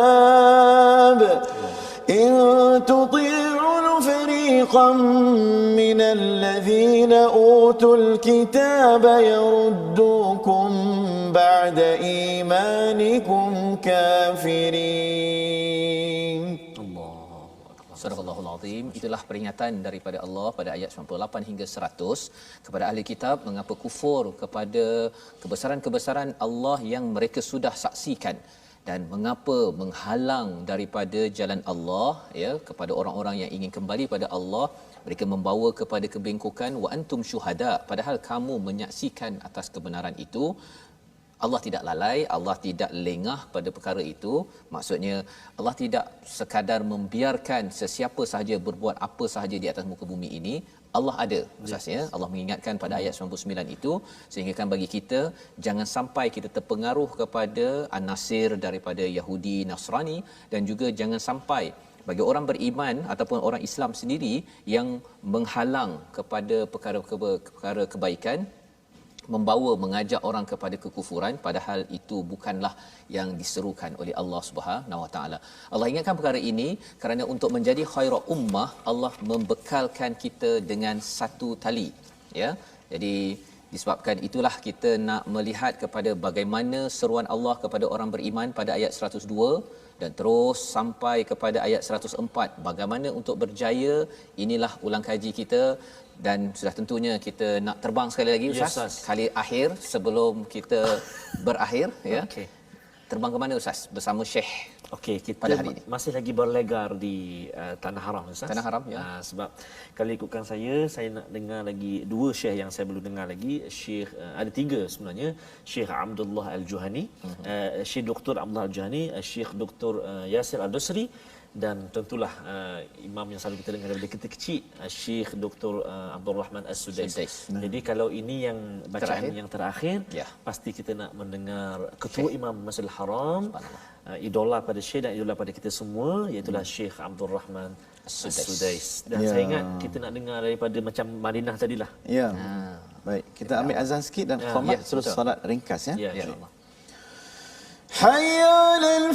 فريقا من الذين أوتوا الكتاب يردوكم بعد إيمانكم كافرين. Surahul Azim. Itulah peringatan daripada Allah pada ayat 98 hingga 100 kepada ahli kitab mengapa kufur kepada kebesaran-kebesaran Allah yang mereka sudah saksikan dan mengapa menghalang daripada jalan Allah ya kepada orang-orang yang ingin kembali pada Allah, mereka membawa kepada kebengkokan wa antum syuhada, padahal kamu menyaksikan atas kebenaran itu. Allah tidak lalai, Allah tidak lengah pada perkara itu. Maksudnya Allah tidak sekadar membiarkan sesiapa sahaja berbuat apa sahaja di atas muka bumi ini. Allah ada asasnya. Allah mengingatkan pada ayat 99 itu, sehingga kan bagi kita jangan sampai kita terpengaruh kepada an-nasir daripada Yahudi Nasrani, dan juga jangan sampai bagi orang beriman ataupun orang Islam sendiri yang menghalang kepada perkara kebaikan, membawa mengajak orang kepada kekufuran, padahal itu bukanlah yang diserukan oleh Allah Subhanahu Wa Taala. Allah ingatkan perkara ini kerana untuk menjadi khaira ummah, Allah membekalkan kita dengan satu tali, ya. Jadi disebabkan itulah kita nak melihat kepada bagaimana seruan Allah kepada orang beriman pada ayat 102 dan terus sampai kepada ayat 104, bagaimana untuk berjaya. Inilah ulang kaji kita, dan sudah tentunya kita nak terbang sekali lagi Ustaz, Ustaz. kali akhir sebelum kita berakhir, ya. Okey. Terbang ke mana Ustaz bersama Syekh? Okey, kita Pada hari ini. masih lagi berlegar di Tanah Haram, Ustaz. Tanah Haram, ya. Sebab kalau ikutkan saya nak dengar lagi dua syekh yang saya belum dengar lagi. Syekh ada tiga sebenarnya. Syekh Abdullah Al-Juhani, Syekh Dr. Abdullah Al-Juhani, Syekh Dr. Yasir Al-Dusri, dan tentulah imam yang selalu kita dengar daripada kita kecil, Syekh Dr. Abdul Rahman As-Sudais. Jadi kalau ini yang bacaan yang terakhir, Ya. pasti kita nak mendengar Ketua Imam Masjidil Haram, idola pada Syekh dan idola pada kita semua, iaitu Syekh Abdul Rahman As-Sudais. Dan Ya. saya ingat kita nak dengar daripada macam Madinah tadilah. Ya. Baik, kita ambil azan sikit dan khamat terus betul. solat ringkas, ya. Ya, Ya. insya-Allah. حي على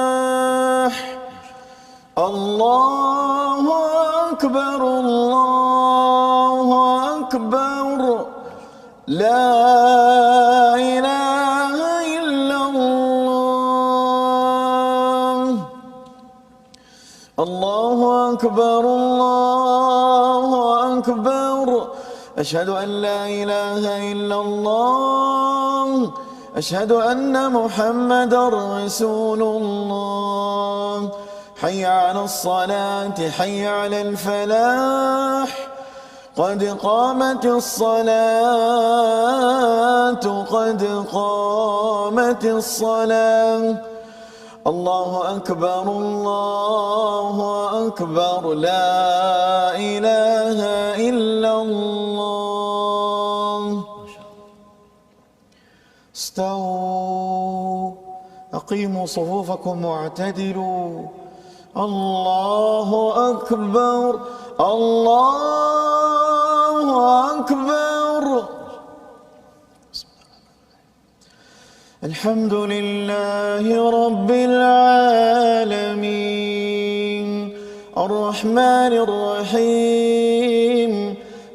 الفلاح الله أكبر الله أكبر لا إله إلا الله الله أكبر الله أكبر أشهد أن لا إله إلا الله أشهد أن محمدا رسول الله حي على الصلاة حي على الفلاح قد قامت الصلاة قد قامت الصلاة الله أكبر الله أكبر لا إله إلا الله استووا أقيموا صفوفكم واعتدلوا الله أكبر الله أكبر الحمد لله رب العالمين الرحمن الرحيم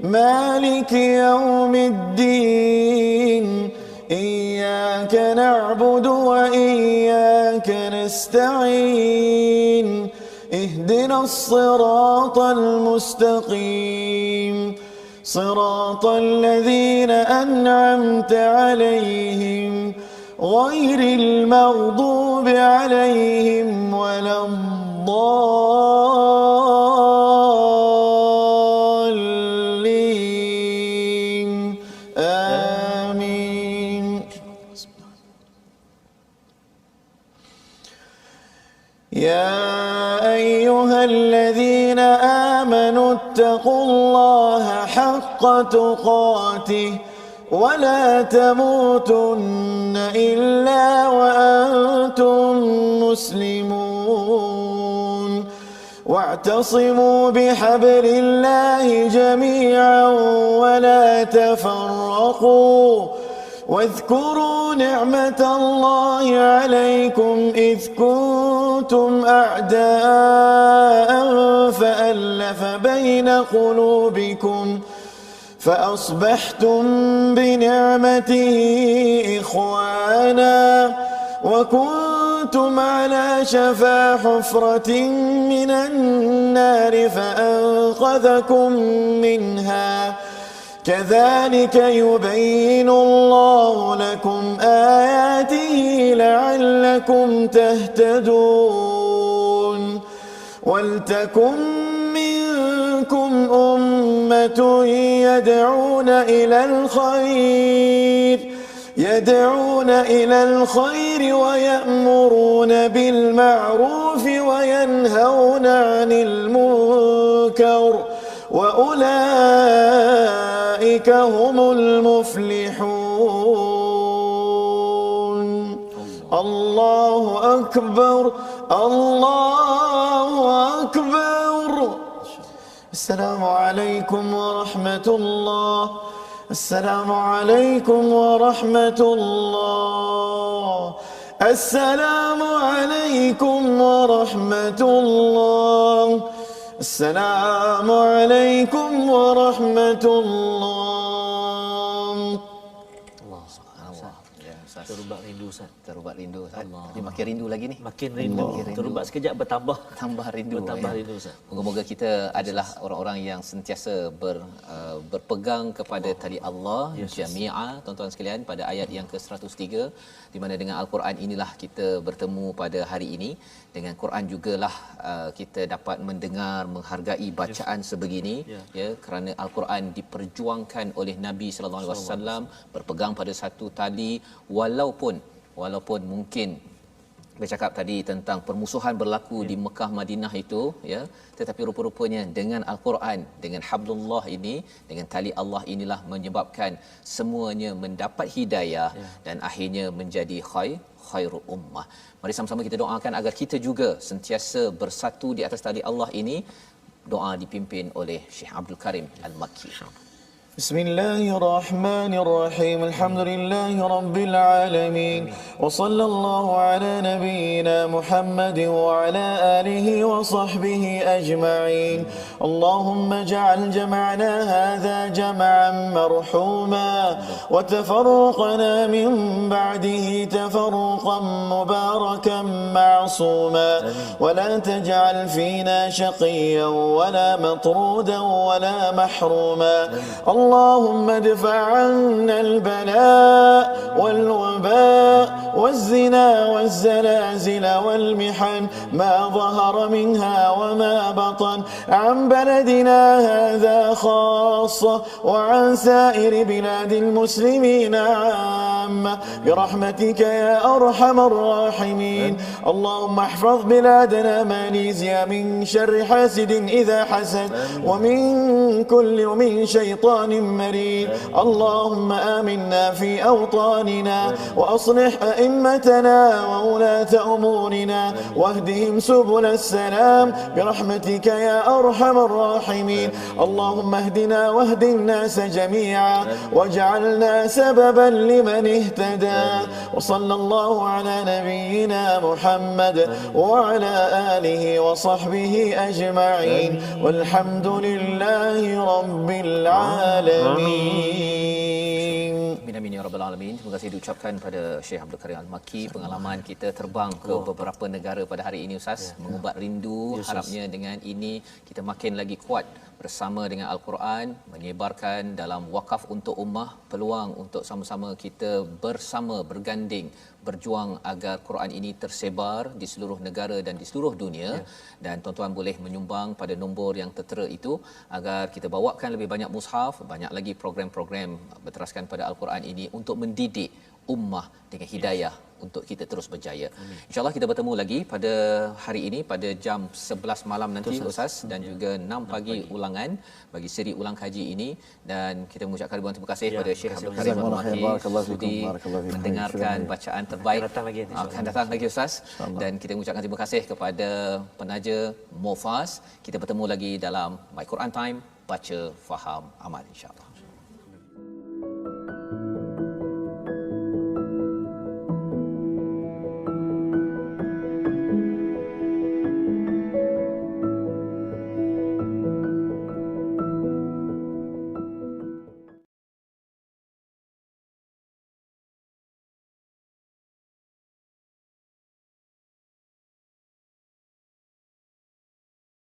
مالك يوم الدين إياك نعبد وإياك نستعين اهدنا الصراط المستقيم صراط الذين أنعمت عليهم غير المغضوب عليهم ولا الضالين آمين يا أيها الذين آمنوا اتقوا الله حق تقاته ولا تموتن إلا وأنتم مسلمون واعتصموا بحبل الله جميعا ولا تفرقوا واذكروا نعمة الله عليكم إذ كنتم أعداء فألف بين قلوبكم فأصبحتم بنعمته إخوانا وكنتم على شفا حفرة من النار فأنقذكم منها كذلك يبين الله لكم آياته لعلكم تهتدون ولتكن منكم أمة يدعون إلى الخير ويأمرون بالمعروف وينهون عن المنكر وأولئك هم المفلحون. الله أكبر، الله أكبر. السلام عليكم ورحمة الله. السلام عليكم ورحمة الله. السلام عليكم ورحمة الله. السلام عليكم ورحمة الله. Allah subhanallah. Ya Ustaz. Terubat rindu Ustaz. Terubat rindu Ustaz. Allah. Tapi makin rindu lagi ni. Makin rindu. Terubat sekejap bertambah. Tambah rindu. Bertambah rindu Ustaz. Moga-moga kita adalah orang-orang yang sentiasa berpegang kepada tali Allah jami'a, tuan-tuan sekalian, pada ayat yang ke-103, di mana dengan Al-Quran inilah kita bertemu pada hari ini. Dengan Quran jugalah kita dapat mendengar, menghargai bacaan sebegini, ya, kerana Al-Quran diperjuangkan oleh Nabi sallallahu alaihi wasallam, berpegang pada satu tali, walaupun mungkin bercakap tadi tentang permusuhan berlaku di Mekah Madinah itu, ya, tetapi rupa-rupanya dengan Al-Quran, dengan hablullah ini, dengan tali Allah inilah menyebabkan semuanya mendapat hidayah dan akhirnya menjadi khairul ummah. Mari sama-sama kita doakan agar kita juga sentiasa bersatu di atas tali Allah ini. Doa dipimpin oleh Syekh Abdul Karim Al-Makki. بسم الله الرحمن الرحيم. الحمد لله رب العالمين، وصلى الله على نبينا محمد وعلى آله وصحبه أجمعين. اللهم اجعل جمعنا هذا جمعا مرحوما، وتفرقنا من بعده تفرقا مباركا معصوما، ولا تجعل فينا شقيا ولا مطرودا ولا محروما. اللهم ادفع عنا البلاء والوباء والزنا والزلازل والمحن ما ظهر منها وما بطن، عن بلدنا هذا خاصة وعن سائر بلاد المسلمين عامة، برحمتك يا أرحم الراحمين. اللهم احفظ بلادنا ماليزيا من شر حاسد إذا حسد، ومن ومن شيطان مريد. اللهم آمنا في أوطاننا، وأصلح أئمتنا وولاة أمورنا، واهدهم سبل السلام برحمتك يا أرحم الراحمين. اللهم اهدنا واهد الناس جميعا، واجعلنا سببا لمن اهتدى. وصلى الله على نبينا محمد وعلى آله وصحبه أجمعين، والحمد لله رب العالمين. Amin ya rabbal alamin. Terima kasih diucapkan pada Syekh Abdul Karim Al-Makki. Pengalaman kita terbang ke beberapa negara pada hari ini Ustaz, mengubat rindu. Harapnya dengan ini kita makin lagi kuat bersama dengan Al-Quran, menyebarkan dalam wakaf untuk ummah, peluang untuk sama-sama kita bersama berganding berjuang agar Quran ini tersebar di seluruh negara dan di seluruh dunia. Dan tuan-tuan boleh menyumbang pada nombor yang tertera itu agar kita bawakan lebih banyak mushaf, banyak lagi program-program berteraskan pada Al-Quran ini untuk mendidik ummah dengan hidayah untuk kita terus berjaya. InsyaAllah kita bertemu lagi pada hari ini pada jam 11 malam nanti Ustaz, dan juga 6 pagi ulangan bagi siri ulang kaji ini. Dan kita mengucapkan ribuan terima kasih pada Syekh Abdul Karim Al-Makki sudi mendengarkan bacaan terbaik. Akan datang lagi Ustaz. Dan kita mengucapkan terima kasih kepada penaja Mofas. Kita bertemu lagi dalam My Quran Time, baca, faham, amal, insya-Allah.